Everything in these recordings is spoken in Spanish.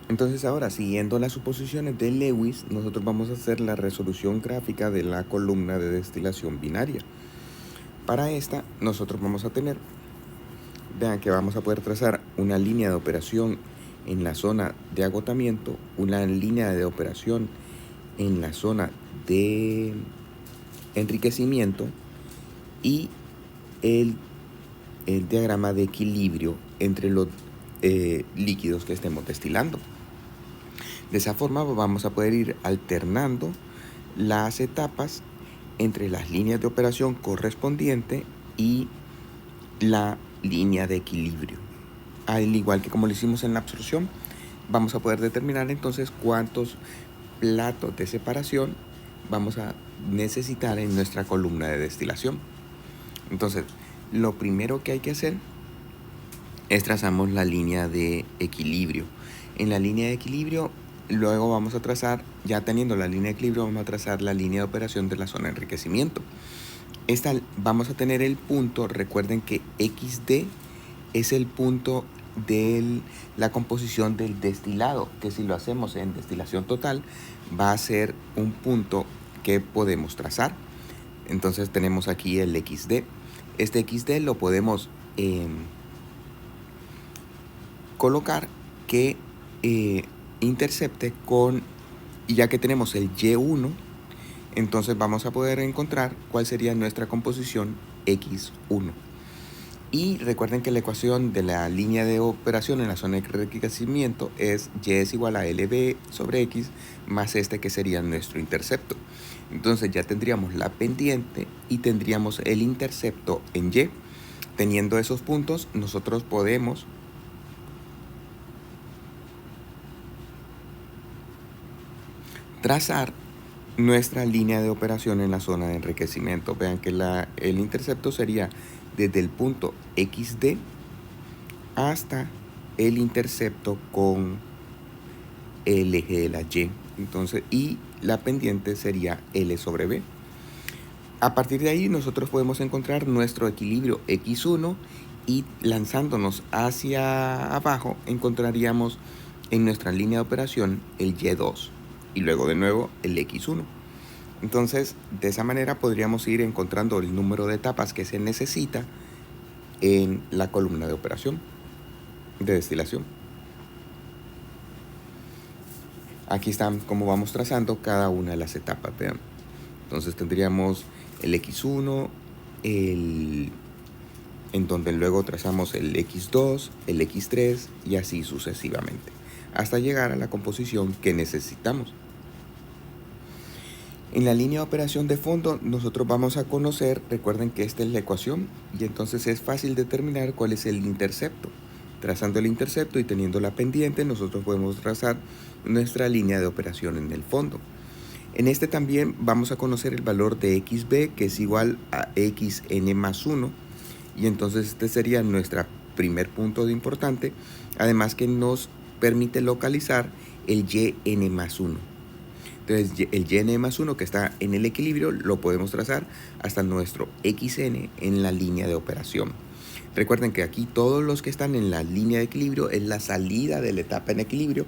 Entonces ahora, siguiendo las suposiciones de Lewis, nosotros vamos a hacer la resolución gráfica de la columna de destilación binaria. Para esta, nosotros vamos a tener, vean que vamos a poder trazar una línea de operación en la zona de agotamiento, una línea de operación en la zona de enriquecimiento y el diagrama de equilibrio entre los líquidos que estemos destilando. De esa forma vamos a poder ir alternando las etapas entre las líneas de operación correspondiente y la línea de equilibrio. Al igual que como lo hicimos en la absorción, vamos a poder determinar entonces cuántos platos de separación vamos a necesitar en nuestra columna de destilación. Entonces, lo primero que hay que hacer es trazamos la línea de equilibrio. En la línea de equilibrio, luego vamos a trazar, ya teniendo la línea de equilibrio, vamos a trazar la línea de operación de la zona de enriquecimiento. Esta vamos a tener el punto, recuerden que XD es el punto de la composición del destilado, que si lo hacemos en destilación total, va a ser un punto que podemos trazar. Entonces tenemos aquí el XD. Este XD lo podemos colocar que intercepte con, y ya que tenemos el Y1, entonces vamos a poder encontrar cuál sería nuestra composición X1. Y recuerden que la ecuación de la línea de operación en la zona de enriquecimiento es Y es igual a LB sobre X más este que sería nuestro intercepto. Entonces ya tendríamos la pendiente y tendríamos el intercepto en Y. Teniendo esos puntos, nosotros podemos trazar nuestra línea de operación en la zona de enriquecimiento. Vean que el intercepto sería desde el punto XD hasta el intercepto con el eje de la Y. Entonces, y la pendiente sería L sobre B. A partir de ahí nosotros podemos encontrar nuestro equilibrio X1 y lanzándonos hacia abajo encontraríamos en nuestra línea de operación el Y2 y luego de nuevo el X1. Entonces, de esa manera podríamos ir encontrando el número de etapas que se necesita en la columna de operación de destilación. Aquí están como vamos trazando cada una de las etapas, vean. Entonces tendríamos el X1, en donde luego trazamos el X2, el X3 y así sucesivamente, hasta llegar a la composición que necesitamos. En la línea de operación de fondo nosotros vamos a conocer, recuerden que esta es la ecuación y entonces es fácil determinar cuál es el intercepto. Trazando el intercepto y teniendo la pendiente nosotros podemos trazar nuestra línea de operación en el fondo. En este también vamos a conocer el valor de XB, que es igual a XN más 1 y entonces este sería nuestro primer punto de importante, además que nos permite localizar el YN más 1. Entonces el YN más 1 que está en el equilibrio lo podemos trazar hasta nuestro XN en la línea de operación. Recuerden que aquí todos los que están en la línea de equilibrio es la salida de la etapa en equilibrio,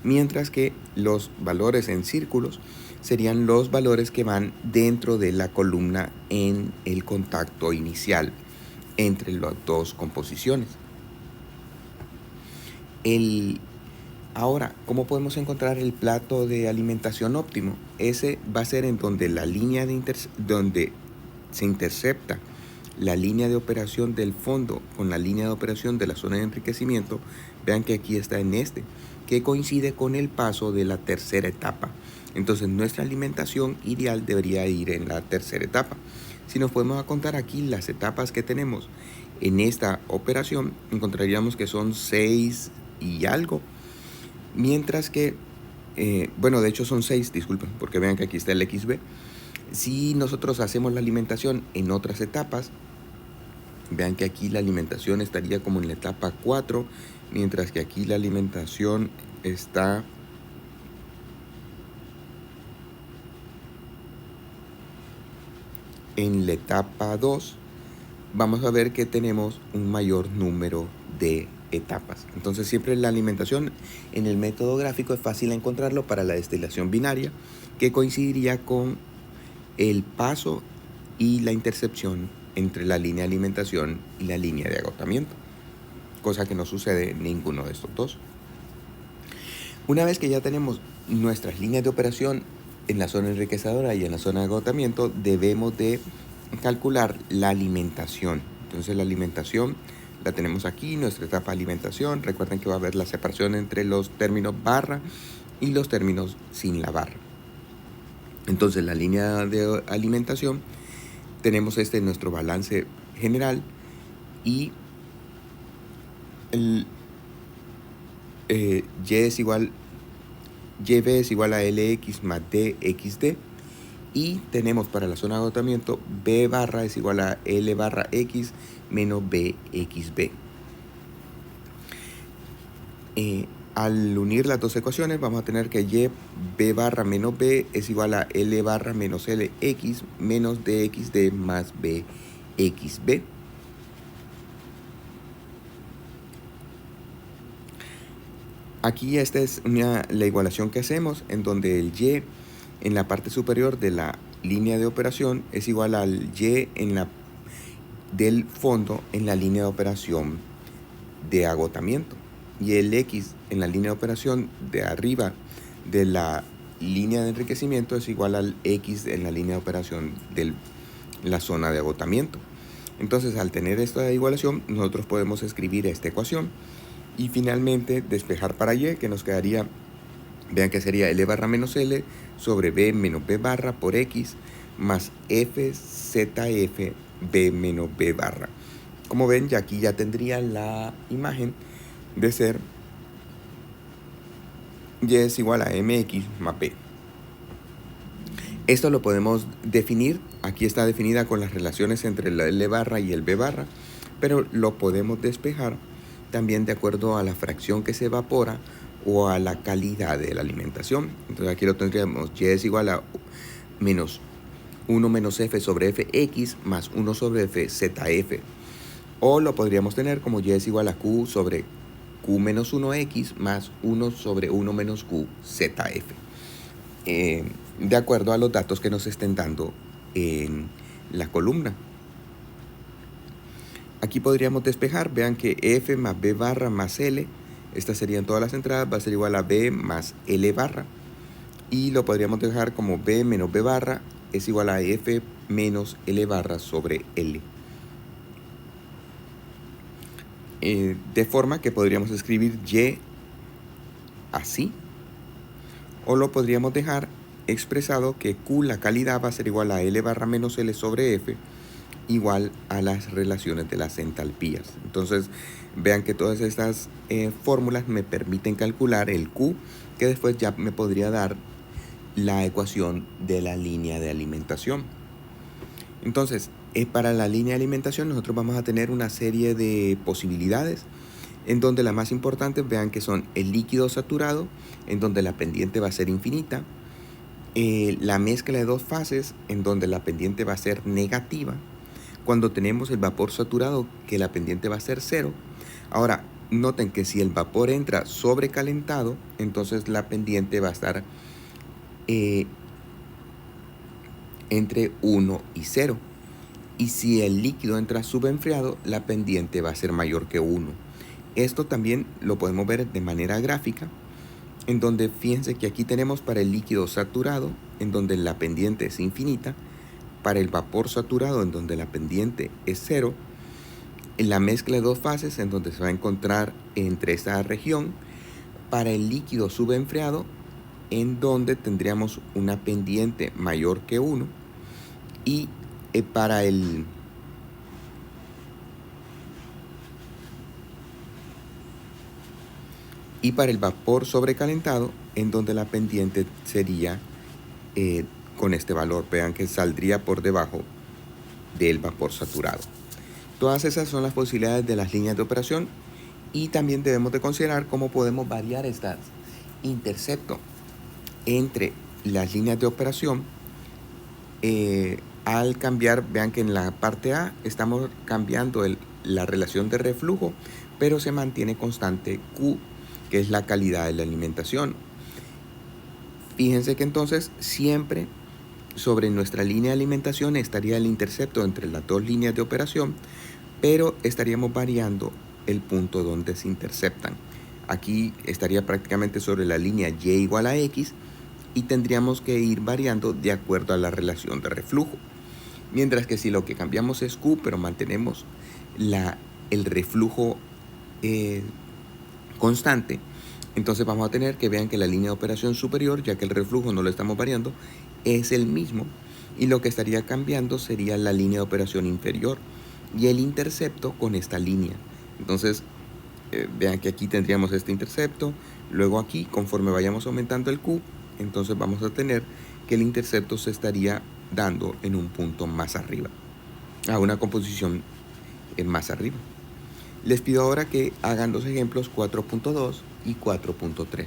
mientras que los valores en círculos serían los valores que van dentro de la columna en el contacto inicial entre las dos composiciones. Ahora, ¿cómo podemos encontrar el plato de alimentación óptimo? Ese va a ser en donde la línea donde se intercepta la línea de operación del fondo con la línea de operación de la zona de enriquecimiento. Vean que aquí está en este, que coincide con el paso de la tercera etapa. Entonces nuestra alimentación ideal debería ir en la tercera etapa. Si nos podemos contar aquí las etapas que tenemos en esta operación, encontraríamos que son 6 y algo. Mientras que, bueno, de hecho son 6, disculpen, porque vean que aquí está el XB. Si nosotros hacemos la alimentación en otras etapas, vean que aquí la alimentación estaría como en la etapa 4, mientras que aquí la alimentación está en la etapa 2. Vamos a ver que tenemos un mayor número de etapas. Entonces siempre la alimentación en el método gráfico es fácil encontrarlo para la destilación binaria, que coincidiría con el paso y la intercepción entre la línea de alimentación y la línea de agotamiento, cosa que no sucede en ninguno de estos dos. Una vez que ya tenemos nuestras líneas de operación en la zona enriquecedora y en la zona de agotamiento, debemos de calcular la alimentación. Entonces la alimentación la tenemos aquí, nuestra etapa de alimentación. Recuerden que va a haber la separación entre los términos barra y los términos sin la barra. Entonces la línea de alimentación, tenemos nuestro balance general, y el YB es igual a LX más DXD, y tenemos para la zona de agotamiento B barra es igual a L barra X menos BXB. Al unir las dos ecuaciones vamos a tener que Y B barra menos B es igual a L barra menos LX menos DXD más BXB. Aquí esta es la igualación que hacemos, en donde el Y en la parte superior de la línea de operación es igual al Y del fondo en la línea de operación de agotamiento, y el X en la línea de operación de arriba de la línea de enriquecimiento es igual al X en la línea de operación de la zona de agotamiento. Entonces, al tener esta igualación, nosotros podemos escribir esta ecuación y finalmente despejar para Y, que nos quedaría, vean que sería L barra menos L sobre B menos B barra por X más F ZF B menos B barra. Como ven, ya aquí ya tendría la imagen de ser Y es igual a MX más B. Esto lo podemos definir, aquí está definida con las relaciones entre la L barra y el B barra, pero lo podemos despejar también de acuerdo a la fracción que se evapora o a la calidad de la alimentación. Entonces aquí lo tendríamos, Y es igual a menos 1 menos F sobre Fx más 1 sobre F ZF. O lo podríamos tener como Y es igual a Q sobre Q menos 1X más 1 sobre 1 menos Q ZF. De acuerdo a los datos que nos estén dando en la columna. Aquí podríamos despejar, vean que F más B barra más L, estas serían todas las entradas, va a ser igual a B más L barra. Y lo podríamos dejar como B menos B barra es igual a F menos L barra sobre L. De forma que podríamos escribir Y así, o lo podríamos dejar expresado que Q, la calidad, va a ser igual a L barra menos L sobre F, igual a las relaciones de las entalpías. Entonces, vean que todas estas fórmulas me permiten calcular el Q, que después ya me podría dar la ecuación de la línea de alimentación. Entonces, para la línea de alimentación nosotros vamos a tener una serie de posibilidades, en donde las más importantes, vean que son el líquido saturado, en donde la pendiente va a ser infinita, la mezcla de dos fases, en donde la pendiente va a ser negativa, cuando tenemos el vapor saturado, que la pendiente va a ser 0. Ahora, noten que si el vapor entra sobrecalentado, entonces la pendiente va a estar entre 1 y 0. Y si el líquido entra subenfriado, la pendiente va a ser mayor que 1. Esto también lo podemos ver de manera gráfica, en donde fíjense que aquí tenemos para el líquido saturado, en donde la pendiente es infinita, para el vapor saturado, en donde la pendiente es 0, en la mezcla de dos fases, en donde se va a encontrar entre esta región, para el líquido subenfriado, en donde tendríamos una pendiente mayor que 1, y para el vapor sobrecalentado, en donde la pendiente sería con este valor. Vean que saldría por debajo del vapor saturado. Todas esas son las posibilidades de las líneas de operación, y también debemos de considerar cómo podemos variar estas intercepto entre las líneas de operación al cambiar. Vean que en la parte A estamos cambiando la relación de reflujo pero se mantiene constante Q, que es la calidad de la alimentación. Fíjense que entonces siempre sobre nuestra línea de alimentación estaría el intercepto entre las dos líneas de operación, pero estaríamos variando el punto donde se interceptan. Aquí estaría prácticamente sobre la línea y igual a x y tendríamos que ir variando de acuerdo a la relación de reflujo. Mientras que si lo que cambiamos es Q, pero mantenemos el reflujo constante, entonces vamos a tener que vean que la línea de operación superior, ya que el reflujo no lo estamos variando, es el mismo, y lo que estaría cambiando sería la línea de operación inferior y el intercepto con esta línea. Entonces vean que aquí tendríamos este intercepto, luego aquí conforme vayamos aumentando el Q, entonces vamos a tener que el intercepto se estaría dando en un punto más arriba, a una composición más arriba. Les pido ahora que hagan los ejemplos 4.2 y 4.3.